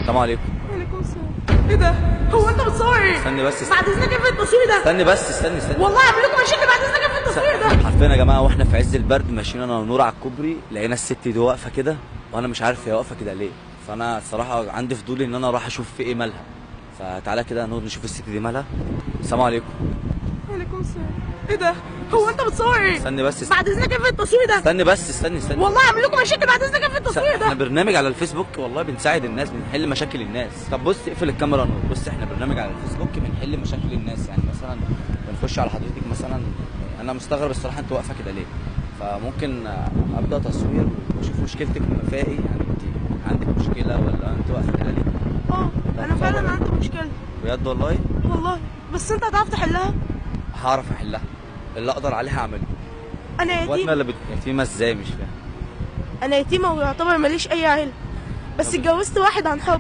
السلام عليكم. وعليكم السلام. ايه ده؟ هو انت بتصور ايه؟ استني بس بعد اذنك ايه في التصوير ده؟ استني بس استني والله هعمل لكم مشاكل بعد اذنك ايه في التصوير ده؟ حرفيا يا جماعه واحنا في عز البرد ماشيين انا ونور على الكوبري، لقينا الست دي واقفه كده وانا مش عارف هي واقفه كده ليه، فانا الصراحه عندي فضول ان انا اروح اشوف في ايه مالها. فتعالى كده نور نشوف الست دي مالها. السلام عليكم. وعليكم السلام. ايه ده؟ هو انت بتصور ايه؟ استني بس بعد اذنك ايه في التصوير ده؟ استني بس استني والله هعمل لكم مشاكل بعد اذنك ايه في التصوير احنا ده؟ برنامج على الفيسبوك والله بنساعد الناس، بنحل مشاكل الناس. طب بص اقفل الكاميرا نور. بص احنا برنامج على الفيسبوك بنحل مشاكل الناس، يعني مثلا بنخش على حضرتك مثلا، انا مستغرب الصراحه انت واقفه كده ليه، فممكن ابدا تصوير واشوف مشكلتك فيها ايه، يعني انت عندك مشكله ولا انت واقفه كده ليه؟ انا فعلا عندي مشكله. بجد والله؟ والله بس انت هتعرف تحلها؟ هعرف احلها، اللي اقدر عليه هعمله. انا وانا يتيمه. اللي يتيمه ازاي؟ مش فاهم. انا يتيمه ويعتبر ماليش اي عيله، بس اتجوزت واحد عن حب.